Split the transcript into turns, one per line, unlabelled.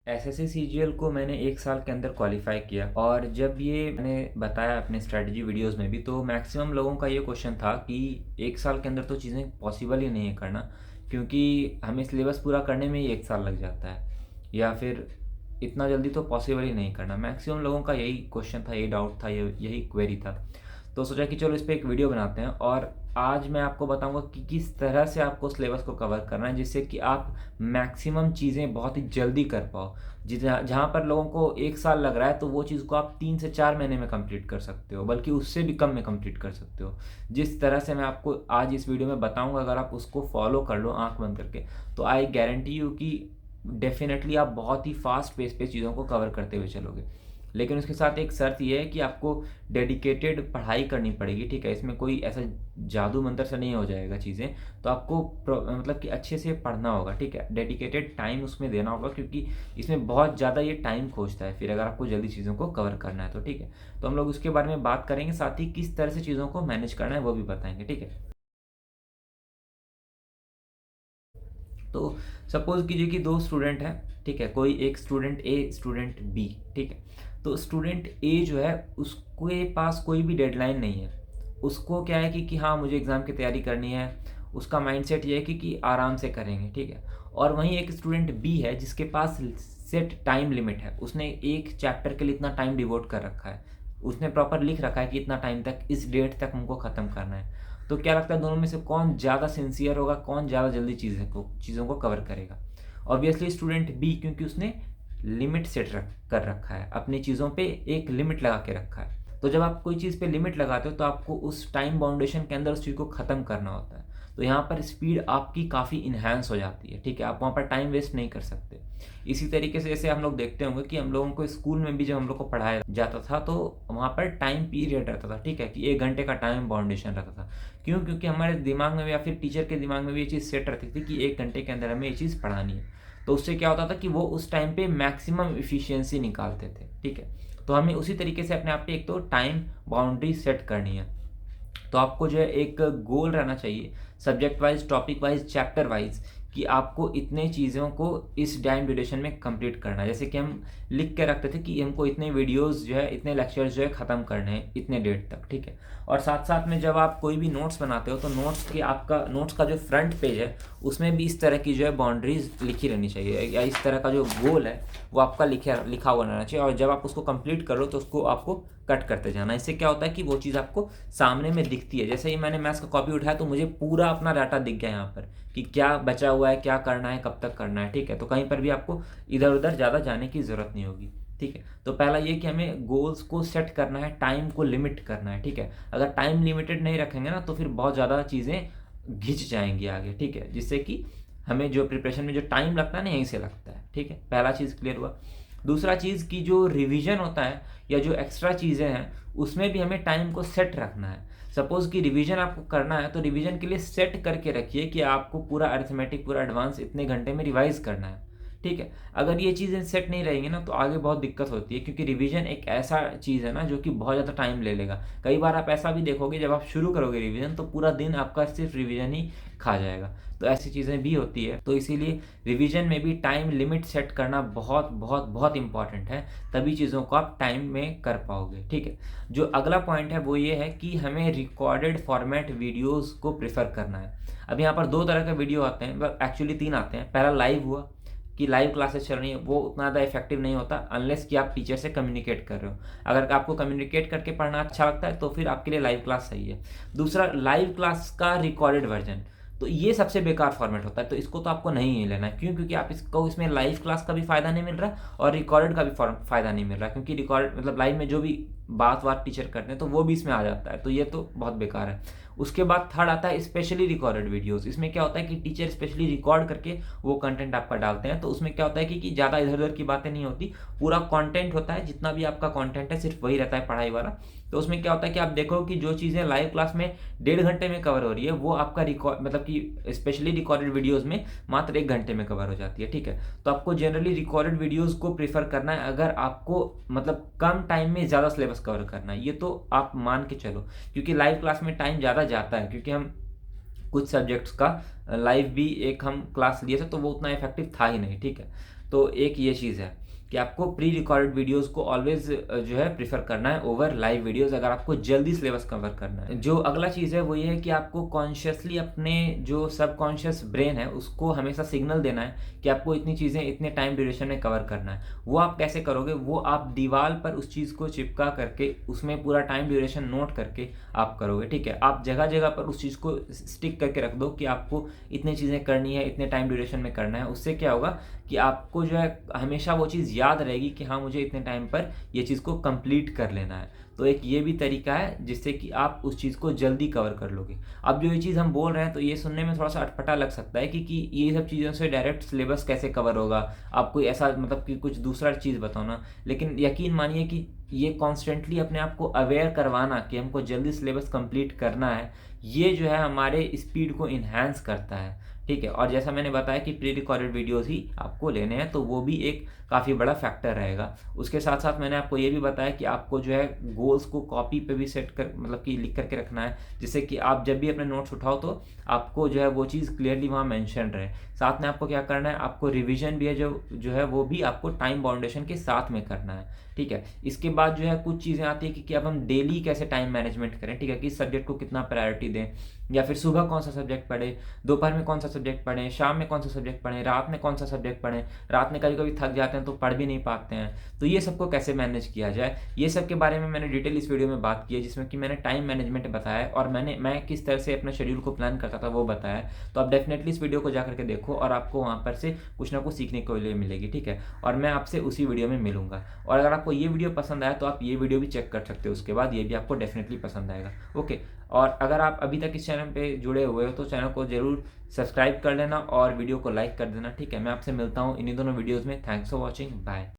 SSC CGL को मैंने 1 साल के अंदर क्वालिफ़ाई किया और जब ये मैंने बताया अपने स्ट्रैटेजी वीडियोज़ में भी, तो मैक्सिमम लोगों का ये क्वेश्चन था कि 1 साल के अंदर तो चीज़ें पॉसिबल ही नहीं है करना, क्योंकि हमें सिलेबस पूरा करने में ही 1 साल लग जाता है, या फिर इतना जल्दी तो पॉसिबल ही नहीं करना। मैक्सिमम लोगों का यही क्वेश्चन था, यही डाउट था, यही क्वेरी था। तो सोचा कि चलो इस पे एक वीडियो बनाते हैं और आज मैं आपको बताऊंगा कि किस तरह से आपको सिलेबस को कवर करना है, जिससे कि आप मैक्सिमम चीज़ें बहुत ही जल्दी कर पाओ। जहाँ पर लोगों को 1 साल लग रहा है, तो वो चीज़ को आप 3 से 4 महीने में कंप्लीट कर सकते हो, बल्कि उससे भी कम में कंप्लीट कर सकते हो। जिस तरह से मैं आपको आज इस वीडियो में बताऊंगा, अगर आप उसको फॉलो कर लो आँख बंद करके, तो आई गारंटी यू कि डेफिनेटली आप बहुत ही फास्ट पेस पे चीज़ों को कवर करते हुए चलोगे। लेकिन उसके साथ एक शर्त ये है कि आपको डेडिकेटेड पढ़ाई करनी पड़ेगी, ठीक है? इसमें कोई ऐसा जादू मंत्र से नहीं हो जाएगा चीज़ें। तो आपको मतलब कि अच्छे से पढ़ना होगा, ठीक है? डेडिकेटेड टाइम उसमें देना होगा, क्योंकि इसमें बहुत ज़्यादा ये टाइम खोजता है फिर, अगर आपको जल्दी चीज़ों को कवर करना है तो, ठीक है? तो हम लोग उसके बारे में बात करेंगे, साथ ही किस तरह से चीज़ों को मैनेज करना है वो भी बताएंगे, ठीक है? तो सपोज़ कीजिए कि 2 स्टूडेंट हैं, ठीक है? कोई एक स्टूडेंट ए, स्टूडेंट बी, ठीक है? तो स्टूडेंट ए जो है, उसके पास कोई भी डेडलाइन नहीं है। उसको क्या है कि हाँ, मुझे एग्ज़ाम की तैयारी करनी है। उसका माइंडसेट ये है कि आराम से करेंगे, ठीक है? और वहीं एक स्टूडेंट बी है जिसके पास सेट टाइम लिमिट है। उसने एक चैप्टर के लिए इतना टाइम डिवोट कर रखा है। उसने प्रॉपर लिख रखा है कि इतना टाइम तक, इस डेट तक हमको ख़त्म करना है। तो क्या लगता है दोनों में से कौन ज़्यादा सिंसियर होगा, कौन ज़्यादा जल्दी चीज़ों को कवर करेगा? ऑब्वियसली स्टूडेंट बी, क्योंकि उसने लिमिट कर रखा है, अपनी चीज़ों पे एक लिमिट लगा के रखा है। तो जब आप कोई चीज़ पे लिमिट लगाते हो, तो आपको उस टाइम बाउंडेशन के अंदर उस चीज़ को ख़त्म करना होता है। तो यहाँ पर स्पीड आपकी काफ़ी इन्हांस हो जाती है, ठीक है? आप वहाँ पर टाइम वेस्ट नहीं कर सकते। इसी तरीके से जैसे हम लोग देखते होंगे कि हम लोगों को स्कूल में भी जब हम लोग को पढ़ाया जाता था, तो वहाँ पर टाइम पीरियड रहता था, ठीक है? कि 1 घंटे का टाइम बाउंडेशन रहता था। क्यों? क्योंकि हमारे दिमाग में या फिर टीचर के दिमाग में भी ये चीज़ सेट रहती थी कि 1 घंटे के अंदर हमें ये चीज़ पढ़ानी है। तो उससे क्या होता था कि वो उस टाइम पे मैक्सिमम एफिशिएंसी निकालते थे, ठीक है? तो हमें उसी तरीके से अपने आप पे एक तो टाइम बाउंड्री सेट करनी है। तो आपको जो है एक गोल रहना चाहिए, subject wise, topic wise, chapter wise, कि आपको इतने चीज़ों को इस टाइम ड्यूरेशन में कंप्लीट करना है। जैसे कि हम लिख के रखते थे कि हमको इतने वीडियोस जो है, इतने लेक्चर्स जो है ख़त्म करने हैं इतने डेट तक, ठीक है? और साथ साथ में जब आप कोई भी नोट्स बनाते हो, तो नोट्स का जो फ्रंट पेज है, उसमें भी इस तरह की जो है बाउंड्रीज लिखी रहनी चाहिए, या इस तरह का जो गोल है वो आपका लिखा हुआ रहना चाहिए। और जब आप उसको कंप्लीट करो, तो उसको आपको कट करते जाना। इससे क्या होता है कि वो चीज़ आपको सामने में दिखती है। जैसे ही मैंने मैथ्स का कॉपी उठाया, तो मुझे पूरा अपना डाटा दिख गया यहाँ पर, कि क्या बचा हुआ है, क्या करना है, कब तक करना है, ठीक है? तो कहीं पर भी आपको इधर उधर ज़्यादा जाने की ज़रूरत नहीं होगी, ठीक है? तो पहला ये कि हमें गोल्स को सेट करना है, टाइम को लिमिट करना है, ठीक है? अगर टाइम लिमिटेड नहीं रखेंगे ना, तो फिर बहुत ज़्यादा चीज़ें घिंच जाएंगी आगे, ठीक है? जिससे कि हमें जो प्रिपरेशन में जो टाइम लगता है ना, यहीं से लगता है, ठीक है? पहला चीज़ क्लियर हुआ। दूसरा चीज़ की जो रिवीजन होता है, या जो एक्स्ट्रा चीज़ें हैं, उसमें भी हमें टाइम को सेट रखना है। सपोज़ कि रिवीजन आपको करना है, तो रिवीजन के लिए सेट करके रखिए कि आपको पूरा अरिथमेटिक, पूरा एडवांस इतने घंटे में रिवाइज़ करना है, ठीक है? अगर ये चीज़ें सेट नहीं रहेंगी ना, तो आगे बहुत दिक्कत होती है, क्योंकि रिवीजन एक ऐसा चीज़ है ना जो कि बहुत ज़्यादा टाइम ले लेगा। कई बार आप ऐसा भी देखोगे, जब आप शुरू करोगे रिवीजन, तो पूरा दिन आपका सिर्फ रिवीजन ही खा जाएगा। तो ऐसी चीज़ें भी होती है। तो इसीलिए रिवीजन में भी टाइम लिमिट सेट करना बहुत बहुत बहुत इंपॉर्टेंट है, तभी चीज़ों को आप टाइम में कर पाओगे, ठीक है? जो अगला पॉइंट है वो ये है कि हमें रिकॉर्डेड फॉर्मेट वीडियोस को प्रेफर करना है। अब यहाँ पर 2 तरह के वीडियो आते हैं, मतलब एक्चुअली 3 आते हैं। पहला लाइव हुआ, कि लाइव क्लासेस चल रही हैं, वो उतना ज़्यादा इफेक्टिव नहीं होता अनलेस कि आप टीचर से कम्युनिकेट कर रहे हो। अगर आपको कम्युनिकेट करके पढ़ना अच्छा लगता है, तो फिर आपके लिए लाइव क्लास सही है। दूसरा, लाइव क्लास का रिकॉर्डेड वर्जन, तो ये सबसे बेकार फॉर्मेट होता है, तो इसको तो आपको नहीं लेना है। क्यों? क्योंकि आप इसको, इसमें लाइव क्लास का भी फ़ायदा नहीं मिल रहा और रिकॉर्डेड का भी फ़ायदा नहीं मिल रहा, क्योंकि रिकॉर्ड मतलब लाइव में जो भी बात टीचर करते हैं, तो वो भी इसमें आ जाता है, तो ये तो बहुत बेकार है। उसके बाद थर्ड आता है स्पेशली रिकॉर्डेड वीडियोस। इसमें क्या होता है कि टीचर स्पेशली रिकॉर्ड करके वो कंटेंट आपका डालते हैं, तो उसमें क्या होता है कि ज़्यादा इधर उधर की बातें नहीं होती, पूरा कंटेंट होता है, जितना भी आपका कंटेंट है सिर्फ वही रहता है पढ़ाई वाला। तो उसमें क्या होता है कि आप देखो कि जो चीज़ें लाइव क्लास में 1.5 घंटे में कवर हो रही है, वो आपका रिकॉर्ड मतलब कि स्पेशली रिकॉर्डेड वीडियोस में मात्र 1 घंटे में कवर हो जाती है, ठीक है? तो आपको जनरली रिकॉर्डेड वीडियोस को प्रीफर करना है, अगर आपको मतलब कम टाइम में ज़्यादा सिलेबस कवर करना है, ये तो आप मान के चलो। क्योंकि लाइव क्लास में टाइम ज़्यादा जाता है, क्योंकि हम कुछ सब्जेक्ट्स का लाइव भी एक हम क्लास लिए थे, तो वो उतना इफेक्टिव था ही नहीं, ठीक है? तो एक ये चीज़ है कि आपको प्री रिकॉर्डेड वीडियोस को ऑलवेज जो है प्रेफर करना है ओवर लाइव वीडियोस, अगर आपको जल्दी सिलेबस कवर करना है। जो अगला चीज़ है वो ये है कि आपको कॉन्शियसली अपने जो सबकॉन्शियस ब्रेन है उसको हमेशा सिग्नल देना है कि आपको इतनी चीज़ें इतने टाइम ड्यूरेशन में कवर करना है। वो आप कैसे करोगे? वो आप दीवार पर उस चीज़ को चिपका करके उसमें पूरा टाइम ड्यूरेशन नोट करके आप करोगे, ठीक है। आप जगह जगह पर उस चीज़ को स्टिक करके रख दो कि आपको इतनी चीज़ें करनी है, इतने टाइम ड्यूरेशन में करना है। उससे क्या होगा कि आपको जो है हमेशा वो चीज़ याद रहेगी कि हाँ, मुझे इतने टाइम पर ये चीज़ को कंप्लीट कर लेना है। तो एक ये भी तरीका है जिससे कि आप उस चीज़ को जल्दी कवर कर लोगे। अब जो ये चीज़ हम बोल रहे हैं तो ये सुनने में थोड़ा सा अटपटा लग सकता है कि ये सब चीज़ों से डायरेक्ट सिलेबस कैसे कवर होगा, आप कोई ऐसा मतलब कि कुछ दूसरा चीज़ बताओ ना। लेकिन यकीन मानिए कि ये कॉन्स्टेंटली अपने आप को अवेयर करवाना कि हमको जल्दी सिलेबस कंप्लीट करना है, ये जो है हमारे स्पीड को इन्हांस करता है, ठीक है। और जैसा मैंने बताया कि प्री रिकॉर्डेड वीडियोस ही आपको लेने हैं, तो वो भी एक काफ़ी बड़ा फैक्टर रहेगा। उसके साथ साथ मैंने आपको ये भी बताया कि आपको जो है गोल्स को कॉपी पे भी सेट कर मतलब कि लिख करके रखना है, जिससे कि आप जब भी अपने नोट्स उठाओ तो आपको जो है वो चीज़ क्लियरली वहाँ मेंशन रहे। साथ में आपको क्या करना है, आपको रिवीजन भी है जो है वो भी आपको टाइम बाउंडेशन के साथ में करना है, ठीक है। इसके बाद जो है कुछ चीज़ें आती है कि अब हम डेली कैसे टाइम मैनेजमेंट करें, ठीक है। किस सब्जेक्ट को कितना प्रायोरिटी दें, या फिर सुबह कौन सा सब्जेक्ट पढ़े, दोपहर में कौन सा सब्जेक्ट पढ़ें, शाम में कौन सा सब्जेक्ट पढ़ें, रात में कौन सा सब्जेक्ट पढ़ें। रात में कभी कभी थक जाते हैं तो पढ़ भी नहीं पाते हैं, तो ये सबको कैसे मैनेज किया जाए, ये सब के बारे में मैंने डिटेल इस वीडियो में बात की है, जिसमें कि मैंने टाइम मैनेजमेंट बताया और मैं किस तरह से अपने शेड्यूल को प्लान करता था वो बताया। तो आप डेफिनेटली इस वीडियो को जा करके देखो और आपको वहाँ पर से कुछ ना कुछ सीखने को लिए मिलेगी, ठीक है। और मैं आपसे उसी वीडियो में मिलूंगा। और अगर आपको ये वीडियो पसंद आया तो आप ये वीडियो भी चेक कर सकते हो, उसके बाद ये भी आपको डेफिनेटली पसंद आएगा, ओके। और अगर आप अभी तक इस चैनल पे जुड़े हुए हो तो चैनल को जरूर सब्सक्राइब कर लेना और वीडियो को लाइक कर देना, ठीक है। मैं आपसे मिलता हूँ इन्हीं दोनों वीडियोज़ में। Thanks for watching, bye.